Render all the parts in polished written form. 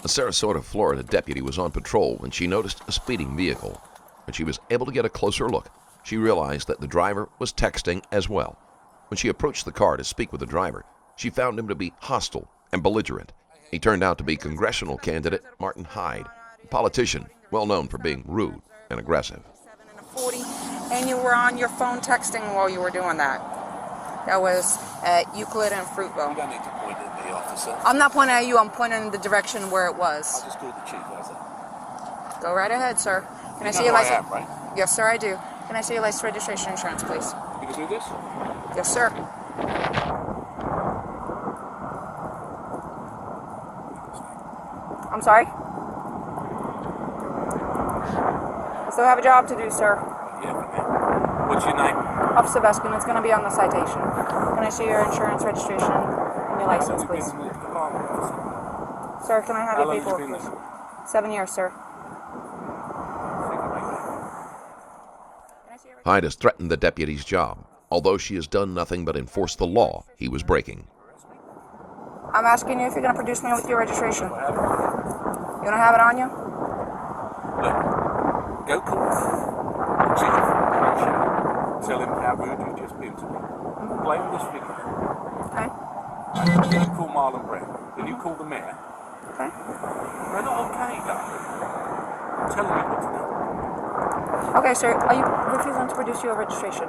A Sarasota, Florida deputy was on patrol when she noticed a speeding vehicle. When she was able to get a closer look, she realized that the driver was texting as well. When she approached the car to speak with the driver, she found him to be hostile and belligerent. He turned out to be congressional candidate Martin Hyde, a politician well known for being rude and aggressive. And you were on your phone texting while you were doing that. That was at Euclid and Fruitville. You don't need to point at me, officer. I'm not pointing at you, I'm pointing in the direction where it was. I just called the chief, how's that? Go right ahead, sir. Can I see know your who license? I am, right? Yes, sir, I do. Can I see your license, registration, insurance, please? You can do this? Yes, sir. I'm sorry? I still have a job to do, sir. Yeah, for me. What's your name? Officer Veskin, it's going to be on the citation. Can I see your insurance, registration, and your license, please? Sir, can I have your paperwork, please? 7 years, sir. Hyde has threatened the deputy's job, although she has done nothing but enforce the law he was breaking. I'm asking you if you're going to produce me with your registration. You don't have it on you? Look, go call the chief. Tell him how rude you just been to me. Play with this video. Okay. Then you call Marlon Brown. Then you call the mayor. Okay. They're not okay, though. Tell me what to do. Okay, sir. Are you refusing to produce your registration?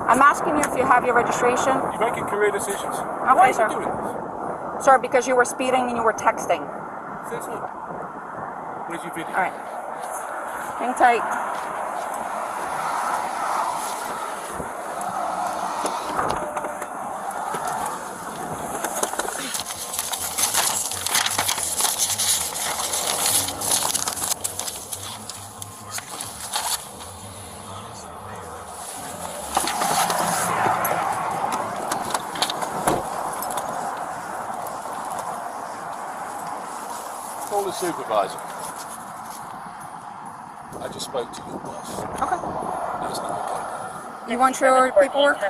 I'm asking you if you have your registration. You're making career decisions. Okay, Why are sir. you doing this? Sir, because you were speeding and you were texting. Says who? Where's your video? All right. Hang tight. Call the supervisor. I just spoke to your boss. Okay. That's not okay. You want your paperwork? Is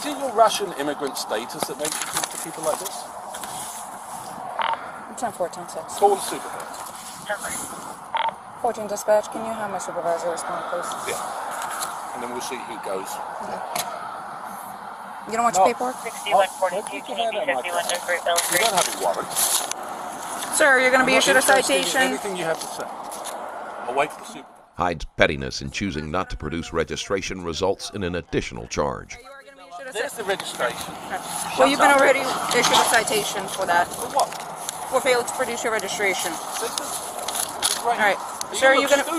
it your Russian immigrant status that makes you talk to people like this? 10-14-6. Call the supervisor. 14 dispatch, can you have my supervisor respond, please? Yeah. And then we'll see who goes. Okay. You don't want your paperwork? 6142, can you be 51 Great Bell You Street? don't have a warrant. Sir, you're going to be I'm issued a not interested in citation. anything you have to say. I'll wait for the supervisor. Hyde's pettiness in choosing not to produce registration results in an additional charge. There's the registration. Well, you've been already issued a citation for that. For what? For failing to produce your registration. All Right. Sir, you're going to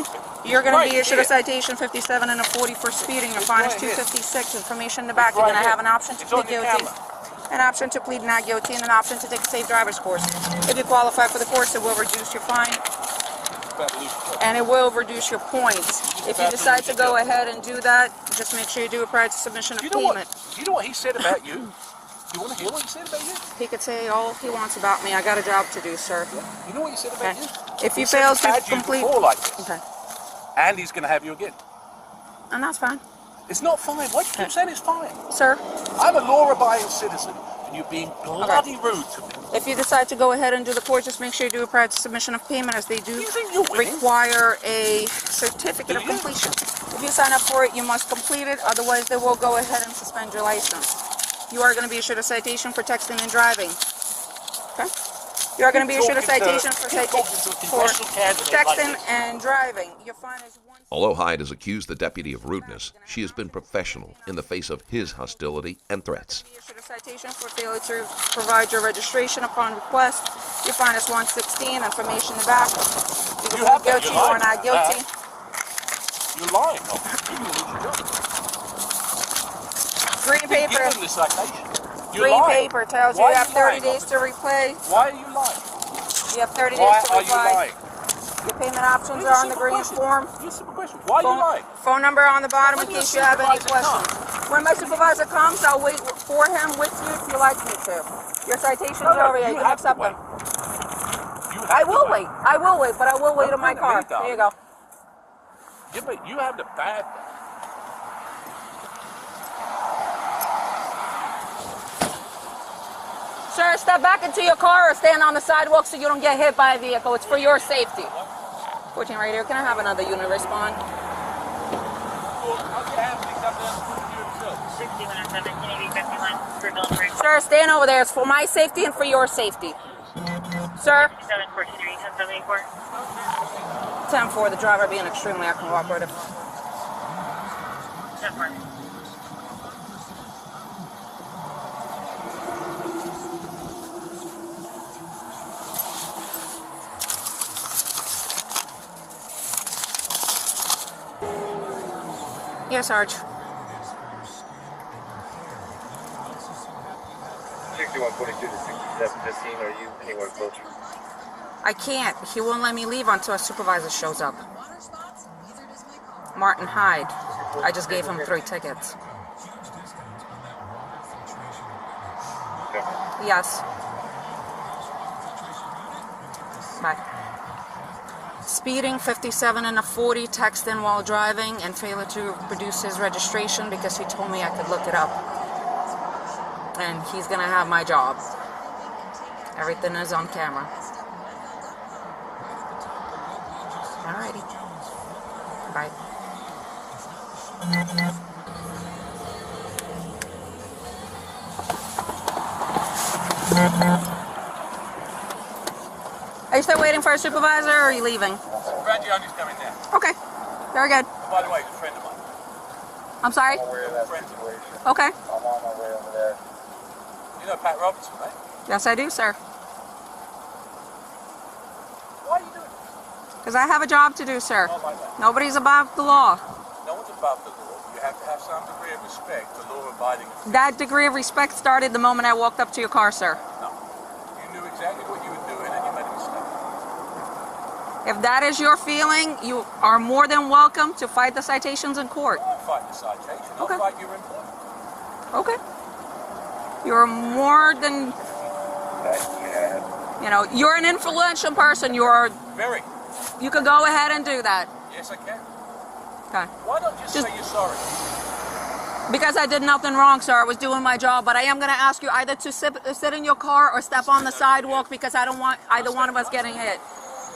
be issued a Right citation 57 and a 40 for speeding. Your fine is right here. $256. Information in the back. It's You're going right to have here. an option to It's on plead your guilty, camera. an option to plead not guilty, and an option to take a safe driver's course. If you qualify for the course, it will reduce your fine, and it will reduce your points. If you decide to go ahead and do that, just make sure you do it prior to submission of payment. You know what he said about you? You want to hear what he said about you? He could say all he wants about me. I got a job to do, sir. You know what he said about Okay. you? If you He said fail he's to had you complete, before like this, okay, and he's going to have you again. and that's fine, It's not fine. Why do you keep saying it's fine? sir. I'm a law-abiding citizen, and you're being bloody rude to me. If you decide to go ahead and do the course, just make sure you do it prior to submission of payment, as they do You think you're winning? require a certificate Do of you? completion. If you sign up for it, you must complete it. Otherwise, they will go ahead and suspend your license. You are going to be issued a citation for texting and driving. Okay? You are going to be issued a citation for texting and driving. Your fine is $1. Although Hyde has accused the deputy of rudeness, she has been professional in the face of his hostility and threats. You issued a citation for failure to provide your registration upon request. Your fine is $116. Information in the back. You can plead guilty or not guilty. You're lying. You lose your job. Green paper. Give him the citation. You're Green lying. paper tells you Why you are have 30 lying, days to repay. Why are you lying? You have 30 Why days to are you reply. lying? Your payment options are on the green form. Just a simple question. Why are you lying? Phone number on the bottom in When your case you have any supervisor questions. When my supervisor comes, I'll wait for him with you if you like me to. Your citation's over. You can accept them. I will wait. I will wait, but I will wait in my car. There you go. Yeah, but you have the bad. Sir, step back into your car or stand on the sidewalk so you don't get hit by a vehicle. It's for your safety. 14 right here. Can I have another unit respond? 6117, Sir, stand over there. It's for my safety and for your safety. Sir? 743, 1074. 10-4, the driver being extremely uncooperative. 10-4. Yes, Sarge. 6142 to 6715, are you anywhere closer? I can't. He won't let me leave until a supervisor shows up. Martin Hyde. I just gave him 3 tickets. Okay. Yes. Bye. Speeding, 57 and a 40, texting while driving, and failure to produce his registration because he told me I could look it up. And he's gonna have my job. Everything is on camera. Alrighty. Bye. Are you still waiting for a supervisor or are you leaving? Rangioni's coming now. Okay. Very good. Oh, by the way, he's a friend of mine. I'm sorry? I'm aware of that situation. Okay. I'm on my way over there. You know Pat Robertson, right? Yes, I do, sir. Why are you doing it? Because I have a job to do, sir. Not like that. Nobody's above the law. No one's above the law. You have to have some degree of respect for law-abiding. That degree of respect started the moment I walked up to your car, sir. No. You knew exactly what you were doing and you made a mistake. If that is your feeling, you are more than welcome to fight the citations in court. I'll fight the citation. I'll Okay. fight your employment. Okay. You're more than, you know, you're an influential person. Very. You could go ahead and do that. Yes, I can. Okay. Why not just say you're sorry? Because I did nothing wrong, sir. I was doing my job, but I am going to ask you either to sit in your car or step on the sidewalk because I don't want either one of us getting hit.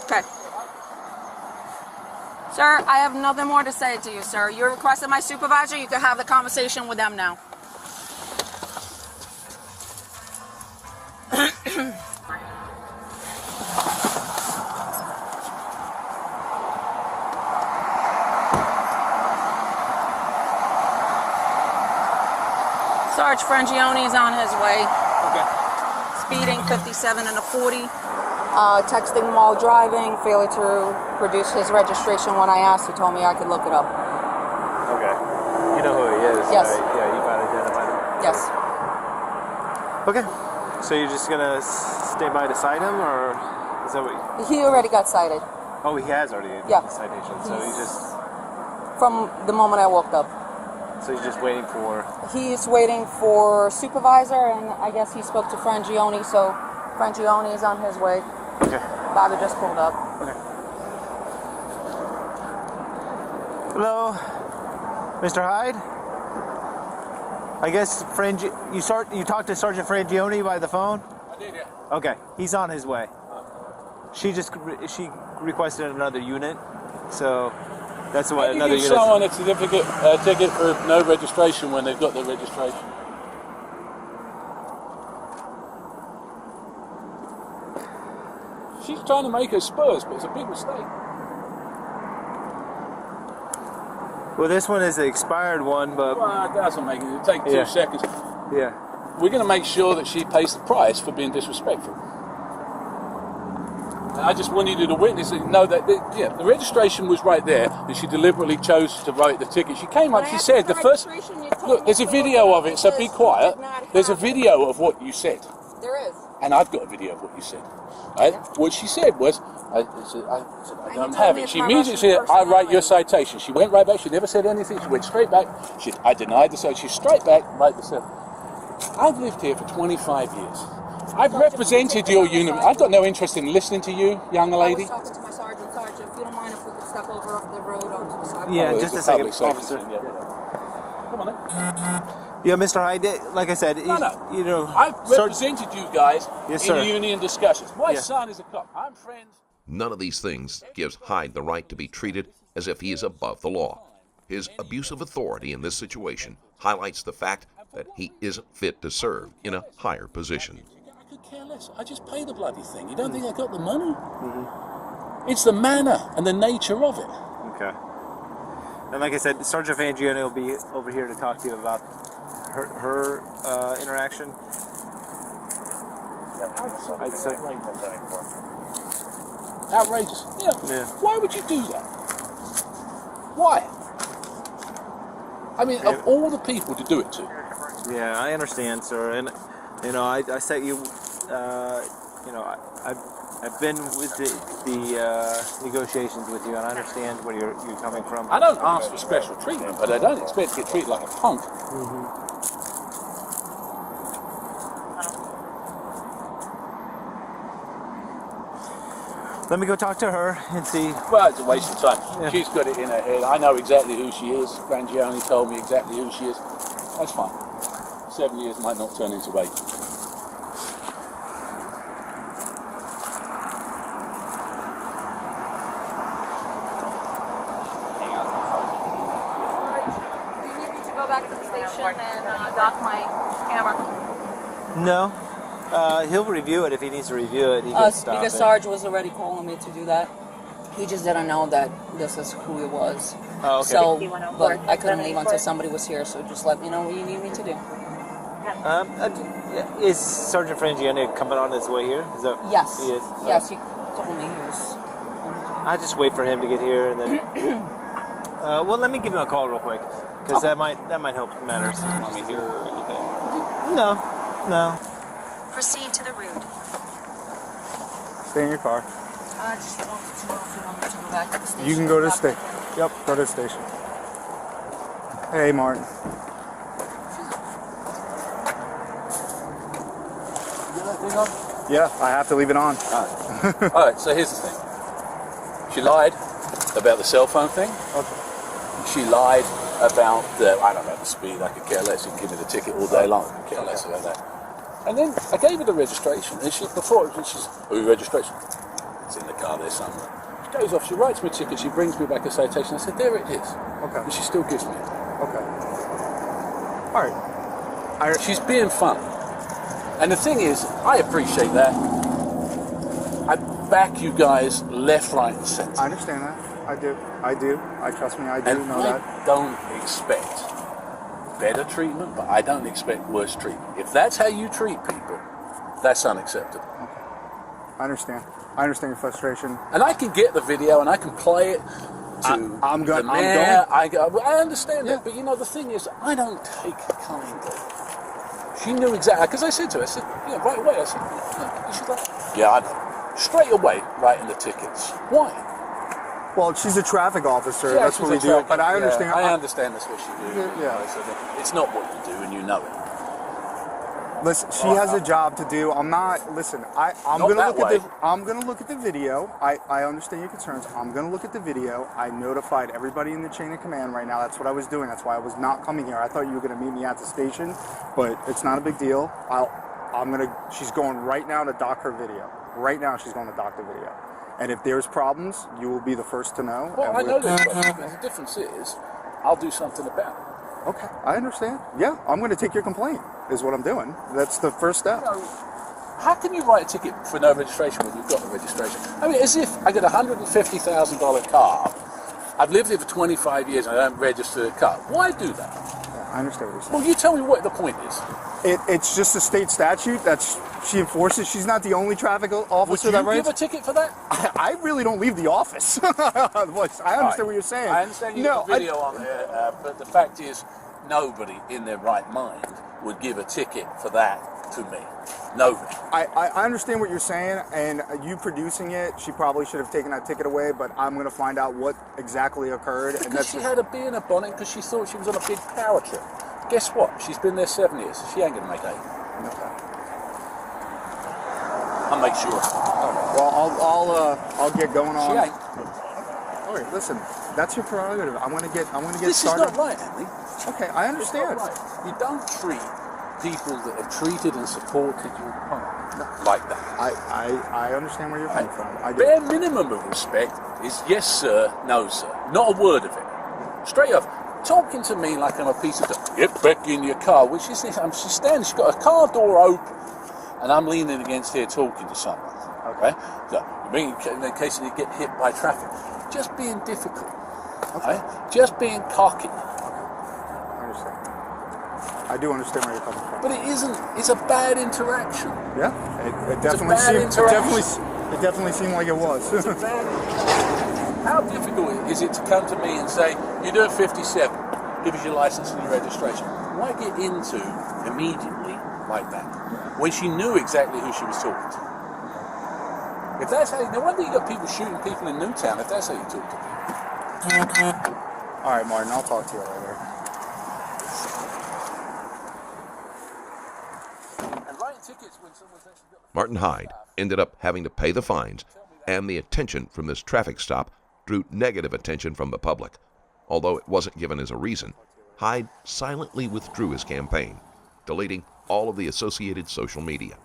Okay. Sir, I have nothing more to say to you, sir. You requested my supervisor. You can have the conversation with them now. Sarge Frangione is on his way. Okay. Speeding, 57 and a 40. Texting while driving, failure to produce his registration. When I asked, he told me I could look it up. Okay. You know who he is, Yes. right? Yeah, you found identified him. Yes. Okay. So you're just gonna stay by to cite him, or is that what? He already got cited Oh, he has already Yeah. the citation. So you just from the moment I walked up. you're just waiting for. He's waiting for supervisor, and I guess he spoke to Frangione, so Frangione is on his way. Okay. Bobby just pulled up. Okay. Hello, Mr. Hyde. I guess you talked to Sergeant Frangione by the phone. I did, yeah. Okay, he's on his way. She requested another unit, so that's what How do another you give unit. someone a ticket for no registration when they've got their registration? She's trying to make her spurs, but it's a big mistake. Well, this one is the expired one, but Well, it doesn't make it. It'll take 2 Yeah. seconds. yeah. We're going to make sure that she pays the price for being disrespectful. And I just wanted you to witness and know that the registration was right there, and she deliberately chose to write the ticket. She came up, she said the first. Look, there's a video of it, so be quiet. There's a video of what you said, There is. and I've got a video of what you said. Right? What she said was, I said, I don't have it. She immediately said, I write your citation. She went right back. She never said anything. She went straight back. I denied the citation. She's straight back, right the citation. I've lived here for 25 years. I've represented your unit. I've got no interest in listening to you, young lady. I was talking to my sergeant. Sergeant, if you don't mind if we could step over the road onto the sidewalk. Yeah, Oh, just it's a second, public safety officer. thing, yeah. Come on then. Yeah, Mr. Hyde, like I said, No. you know, I've represented you guys Yes, in sir. union discussions. My Yeah. son is a cop. I'm friends. None of these things gives Hyde the right to be treated as if he is above the law. His abuse of authority in this situation highlights the fact that he isn't fit to serve in a higher position. I could care less. I just pay the bloody thing. You don't think I got the money? It's the manner and the nature of it. Okay. And like I said, Sergeant Fangione will be over here to talk to you about her interaction. I'd say. Outrageous. Yeah. Why would you do that? Why? I mean, of all the people to do it to. Yeah, I understand, sir. And you know, I set you. You know, I've been with the negotiations with you, and I understand where you're coming from. I don't ask for special treatment, but I don't expect to get treated like a punk. Let me go talk to her and see. Well, it's a waste of time. Yeah. She's got it in her head. I know exactly who she is. Frangione told me exactly who she is. That's fine. 7 years might not turn into 8. Do you need me to go back to the station and dock my camera? No. He'll review it if he needs to review it. He can stop Because it. Sarge was already calling me to do that. He just didn't know that this is who it was. Oh, okay. So, but I couldn't leave until somebody was here. So just let me know what you need me to do. Is Sergeant Frangione coming on his way here? Is that, Yes. He is. Yes, he told me he was. I just wait for him to get here, and then. Well, let me give him a call real quick, because that might help matters. Want me here or anything? No. Proceed to the route. Stay in your car. I just wanted to know if you want me to go back to the station. You can go to the Dock station. my camera. Yep, go to the station. Hey, Martin. Yeah, I have to leave it on. All right, so here's the thing. She lied about the cell phone thing. Okay. She lied about the, I don't know, the speed. I could care less. You can give me the ticket all day long. I could care less about that. And then I gave her the registration. And she's, oh, registration? It's in the car there somewhere. She goes off, she writes me a ticket, she brings me back a citation. I said, there it is. Okay. And she still gives me it. Okay. All right. She's being fun. And the thing is, I appreciate that. I back you guys left, right, and centre. I understand that. I do. Trust me, I do And know I that. don't expect better treatment, but I don't expect worse treatment. If that's how you treat people, that's unacceptable. I understand. I understand your frustration. And I can get the video and I can play it to I'm the going. mayor. I understand that, but you know, the thing is, I don't take kind of. She knew exactly, because I said to her, I said, yeah, right away, I said, yeah. She's like, yeah, I know. Straight away, writing the tickets. Why? Well, she's a traffic officer. Yeah, That's what we she's a do. traffic- But I yeah, understand. I understand that's what she do. Yeah. I said, it's not what you do, and you know it. Listen, she has a job to do. I'm not. Listen, I'm Not gonna that look way. at the. I'm gonna look at the video. I understand your concerns. I'm gonna look at the video. I notified everybody in the chain of command right now. That's what I was doing. That's why I was not coming here. I thought you were gonna meet me at the station, but it's not a big deal. She's going right now to dock her video. Right now, she's going to dock the video. And if there's problems, you will be the first to know. Well, and I know we'll- this, but the difference is, I'll do something about it. Okay, I understand. Yeah, I'm going to take your complaint. Is what I'm doing. That's the first step. How can you write a ticket for no registration when you've got the registration? I mean, as if I get a $150,000 car, I've lived here for 25 years and I don't register a car. Why do that? Yeah, I understand what you're saying. Well, you tell me what the point is. It's just a state statute that she enforces. She's not the only traffic Would officer you that writes. give a ticket for that? I really don't leave the office. I understand what you're saying. I understand you got a video on there, but the fact is, nobody in their right mind would give a ticket for that to me. Nobody. I understand what you're saying, and you producing it, she probably should have taken that ticket away, but I'm going to find out what exactly occurred. And Because she had a bee in her bonnet because she thought she was on a big power trip. Guess what? She's been there 7 years, so she ain't going to make 8. I'll make sure. Well, I'll get going on. She ain't. All right, listen. That's your prerogative. I'm gonna get This started. is not right, Andy. Okay, I It's not understand. right. You don't treat people that have treated and supported you like that. I understand where you're coming from. I do. Bare minimum of respect is yes sir, no sir. Not a word of it. Straight off. Talking to me like I'm a piece of dirt. Get back in your car. Which is this? She's standing, she's got a car door open and I'm leaning against here talking to someone. Okay? So, in case you get hit by traffic. Just being difficult. Okay. Right? Just being cocky. I understand. I do understand where you're coming from. But it isn't. It's a bad interaction. Yeah, it It's a definitely bad seemed. interaction. It definitely seemed like it was. It's a bad interaction. How difficult is it to come to me and say, you're doing 57, give us your license and your registration? Why get into immediately like that when she knew exactly who she was talking to? If that's how, no wonder you got people shooting people in Newtown if that's how you talk to people. All right, Martin, I'll talk to you later. And writing tickets when someone's actually got the Martin Hyde ended up having to pay the fines, and the attention from this traffic stop drew negative attention from the public. Although it wasn't given as a reason, Hyde silently withdrew his campaign, deleting all of the associated social media.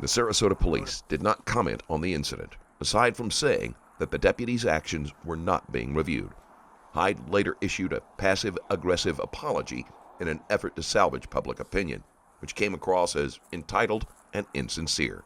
The Sarasota police did not comment on the incident, aside from saying that the deputy's actions were not being reviewed. Hyde later issued a passive-aggressive apology in an effort to salvage public opinion, which came across as entitled and insincere.